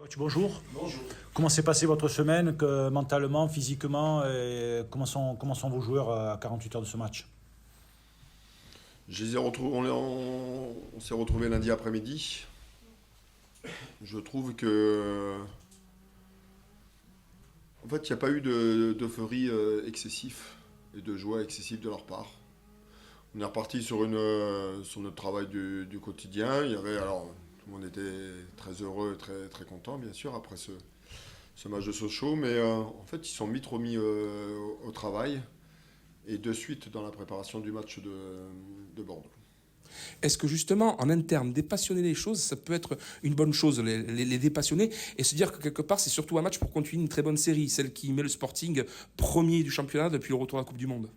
Coach, bonjour. Bonjour. Comment s'est passée votre semaine, mentalement, physiquement, et comment sont vos joueurs à 48 heures de ce match? Je les ai retrouvés, on s'est retrouvés lundi après-midi. Je trouve que, en fait, il n'y a pas eu d'euphorie excessive et de joie excessive de leur part. On est reparti sur notre travail du quotidien. Il y avait, alors, tout le monde était très heureux, très, très content, bien sûr, après ce match de Sochaux. Mais en fait, ils sont vite remis au travail et de suite dans la préparation du match de Bordeaux. Est-ce que justement, en interne, dépassionner les choses, ça peut être une bonne chose, les dépassionner, et se dire que quelque part, c'est surtout un match pour continuer une très bonne série, celle qui met le Sporting premier du championnat depuis le retour à la Coupe du Monde?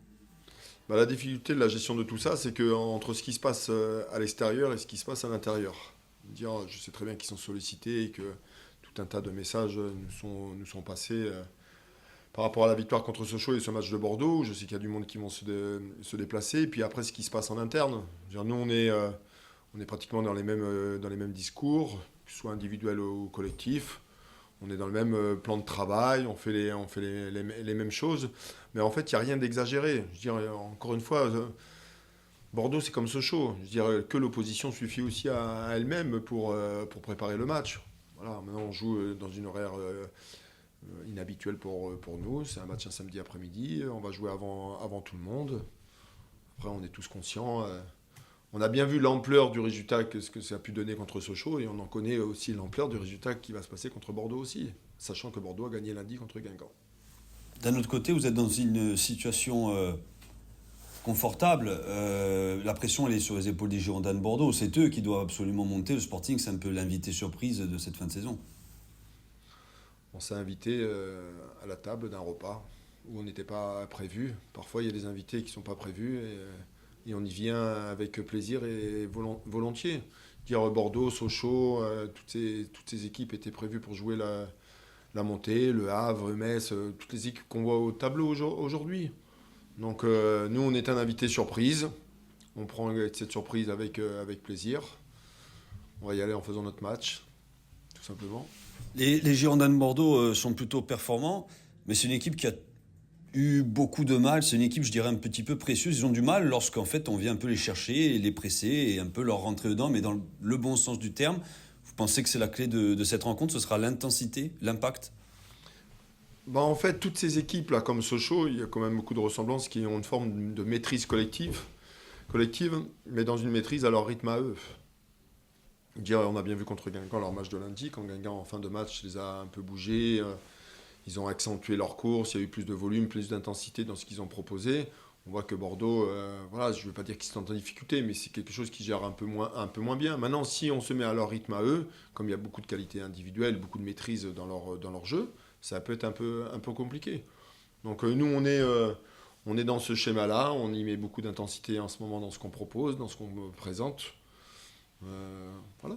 Bah, la difficulté de la gestion de tout ça, c'est que entre ce qui se passe à l'extérieur et ce qui se passe à l'intérieur. Je sais très bien qu'ils sont sollicités et que tout un tas de messages nous sont passés par rapport à la victoire contre Sochaux et ce match de Bordeaux. Je sais qu'il y a du monde qui vont se déplacer. Et puis après, ce qui se passe en interne. Nous, on est pratiquement dans les mêmes discours, que ce soit individuel ou collectif. On est dans le même plan de travail, on fait les mêmes choses. Mais en fait, il n'y a rien d'exagéré. Encore une fois, Bordeaux, c'est comme Sochaux. Que l'opposition suffit aussi à elle-même pour préparer le match. Voilà, maintenant, on joue dans une horaire inhabituelle pour nous. C'est un match un samedi après-midi. On va jouer avant tout le monde. Après, on est tous conscients. On a bien vu l'ampleur du résultat, ce que ça a pu donner contre Sochaux, et on en connaît aussi l'ampleur du résultat qui va se passer contre Bordeaux aussi, sachant que Bordeaux a gagné lundi contre Guingamp. D'un autre côté, vous êtes dans une situation confortable. La pression, elle est sur les épaules des Girondins de Bordeaux. C'est eux qui doivent absolument monter. Le Sporting, c'est un peu l'invité surprise de cette fin de saison. On s'est invité à la table d'un repas où on n'était pas prévu. Parfois, il y a des invités qui ne sont pas prévus et on y vient avec plaisir et volontiers. Bordeaux, Sochaux, toutes ces équipes étaient prévues pour jouer la montée, Le Havre, Metz, toutes les équipes qu'on voit au tableau aujourd'hui. Donc nous, on est un invité surprise. On prend cette surprise avec plaisir. On va y aller en faisant notre match, tout simplement. Les Girondins de Bordeaux sont plutôt performants, mais c'est une équipe qui a eu beaucoup de mal. C'est une équipe, je dirais, un petit peu précieuse. Ils ont du mal lorsqu'en fait on vient un peu les chercher et les presser et un peu leur rentrer dedans, mais dans le bon sens du terme. Vous pensez que c'est la clé de cette rencontre? Ce sera l'intensité, l'impact? En fait, toutes ces équipes-là, comme Sochaux, il y a quand même beaucoup de ressemblances qui ont une forme de maîtrise collective, mais dans une maîtrise à leur rythme à eux. On a bien vu contre Guingamp leur match de lundi, quand Guingamp en fin de match les a un peu bougés, ils ont accentué leur course, il y a eu plus de volume, plus d'intensité dans ce qu'ils ont proposé. On voit que Bordeaux, je ne veux pas dire qu'ils sont en difficulté, mais c'est quelque chose qui gère un peu moins bien. Maintenant, si on se met à leur rythme à eux, comme il y a beaucoup de qualités individuelles, beaucoup de maîtrise dans leur jeu, ça peut être un peu compliqué. Donc nous, on est dans ce schéma-là, on y met beaucoup d'intensité en ce moment dans ce qu'on propose, dans ce qu'on présente. Voilà.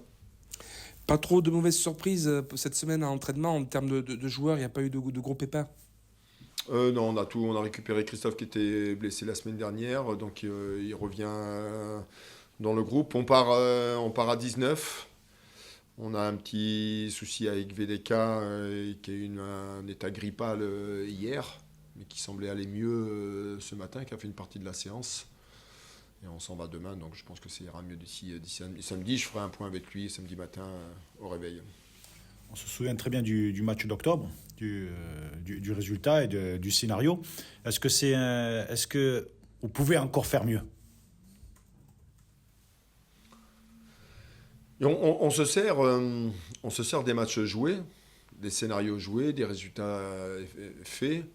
Pas trop de mauvaises surprises cette semaine à l'entraînement en termes de joueurs, il n'y a pas eu de gros pépins? Non, on a récupéré Christophe qui était blessé la semaine dernière, donc il revient dans le groupe. On part à 19. On a un petit souci avec VDK qui a eu un état grippal hier, mais qui semblait aller mieux ce matin, qui a fait une partie de la séance. Et on s'en va demain, donc je pense que ça ira mieux d'ici samedi. Je ferai un point avec lui samedi matin au réveil. On se souvient très bien du match d'octobre, du résultat et du scénario. Est-ce que vous pouvez encore faire mieux? Et on se sert des matchs joués, des scénarios joués, des résultats faits.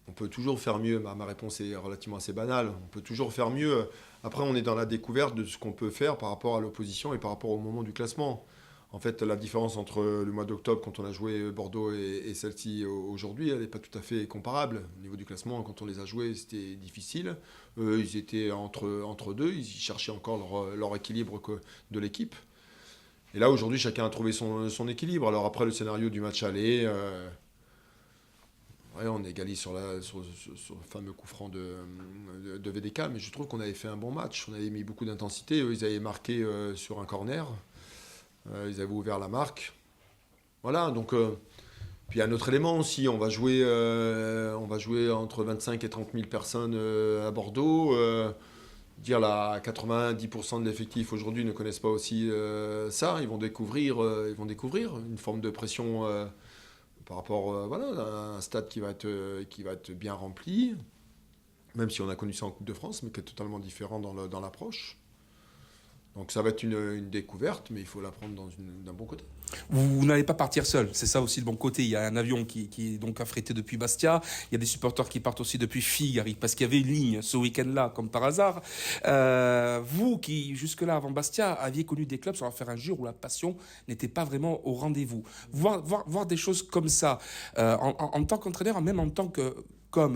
On peut toujours faire mieux. Ma réponse est relativement assez banale. On peut toujours faire mieux. Après, on est dans la découverte de ce qu'on peut faire par rapport à l'opposition et par rapport au moment du classement. En fait, la différence entre le mois d'octobre, quand on a joué Bordeaux, et celle-ci aujourd'hui, elle n'est pas tout à fait comparable. Au niveau du classement, quand on les a joués, c'était difficile. Ils étaient entre deux. Ils cherchaient encore leur équilibre de l'équipe. Et là, aujourd'hui, chacun a trouvé son équilibre. Alors après, le scénario du match aller... Ouais, on égalise sur le fameux coup franc de VDK, mais je trouve qu'on avait fait un bon match. On avait mis beaucoup d'intensité. Eux, ils avaient marqué sur un corner. Ils avaient ouvert la marque. Voilà, donc... puis il y a un autre élément aussi. On va jouer entre 25 et 30 000 personnes à Bordeaux. Dire là, 90% de l'effectif aujourd'hui ne connaissent pas aussi ça. Ils vont découvrir une forme de pression par rapport à un stade qui va être bien rempli, même si on a connu ça en Coupe de France, mais qui est totalement différent dans l'approche. Donc ça va être une découverte, mais il faut la prendre d'un bon côté. Vous n'allez pas partir seul, c'est ça aussi le bon côté. Il y a un avion qui est donc affrété depuis Bastia. Il y a des supporters qui partent aussi depuis Figueres, parce qu'il y avait une ligne ce week-end-là, comme par hasard. Vous qui, jusque-là, avant Bastia, aviez connu des clubs sur la faire un jour où la passion n'était pas vraiment au rendez-vous. Voir des choses comme ça, en tant qu'entraîneur, même en tant que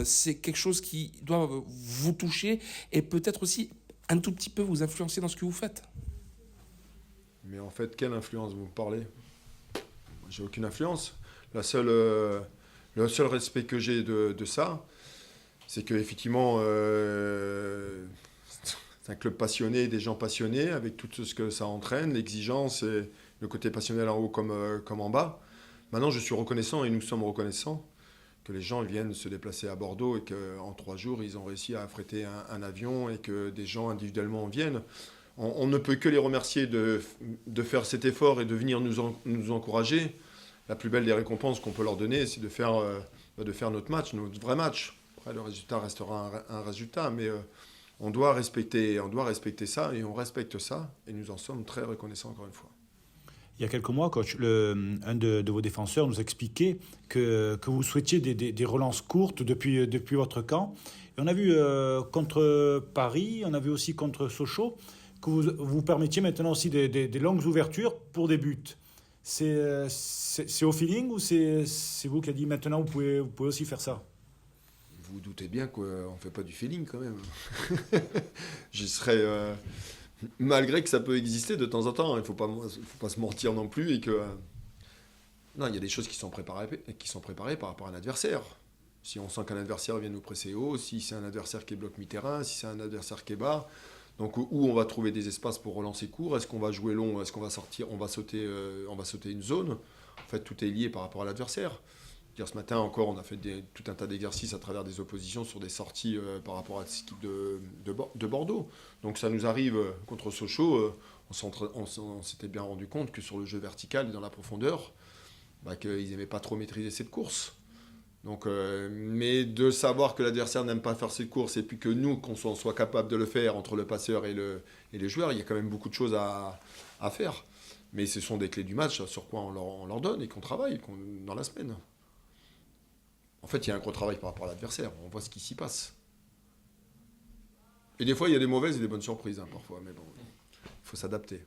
c'est quelque chose qui doit vous toucher et peut-être aussi un tout petit peu vous influencer dans ce que vous faites. Mais en fait, quelle influence vous me parlez ? J'ai aucune influence. Le seul respect que j'ai de ça, c'est qu'effectivement, c'est un club passionné, des gens passionnés, avec tout ce que ça entraîne, l'exigence et le côté passionnel en haut comme en bas. Maintenant, je suis reconnaissant et nous sommes reconnaissants que les gens viennent se déplacer à Bordeaux et qu'en 3 jours, ils ont réussi à affréter un avion et que des gens individuellement viennent. On ne peut que les remercier de faire cet effort et de venir nous encourager. La plus belle des récompenses qu'on peut leur donner, c'est de faire notre match, notre vrai match. Après, le résultat restera un résultat, mais on doit respecter ça et on respecte ça et nous en sommes très reconnaissants encore une fois. Il y a quelques mois, coach, un de vos défenseurs nous expliquait que vous souhaitiez des relances courtes depuis votre camp. Et on a vu contre Paris, on a vu aussi contre Sochaux, que vous permettiez maintenant aussi des longues ouvertures pour des buts. C'est au feeling ou c'est vous qui avez dit maintenant vous pouvez aussi faire ça ? Vous doutez bien qu'on ne fait pas du feeling quand même. J'y serais... malgré que ça peut exister de temps en temps, il ne faut pas se mentir non plus. Non, il y a des choses qui sont préparées par rapport à un adversaire. Si on sent qu'un adversaire vient nous presser haut, si c'est un adversaire qui bloque mi-terrain, si c'est un adversaire qui est bas, donc où on va trouver des espaces pour relancer court, est-ce qu'on va jouer long, est-ce qu'on va sortir, on va sauter une zone. En fait, tout est lié par rapport à l'adversaire. Ce matin encore, on a fait tout un tas d'exercices à travers des oppositions sur des sorties par rapport à cette équipe de Bordeaux. Donc ça nous arrive contre Sochaux, on s'était bien rendu compte que sur le jeu vertical et dans la profondeur, qu'ils n'aimaient pas trop maîtriser cette course. Donc, mais de savoir que l'adversaire n'aime pas faire cette course et puis que nous, qu'on soit capable de le faire entre le passeur et les joueurs, il y a quand même beaucoup de choses à faire. Mais ce sont des clés du match sur quoi on leur donne et qu'on travaille dans la semaine. En fait, il y a un gros travail par rapport à l'adversaire. On voit ce qui s'y passe. Et des fois, il y a des mauvaises et des bonnes surprises, parfois. Mais bon, il faut s'adapter.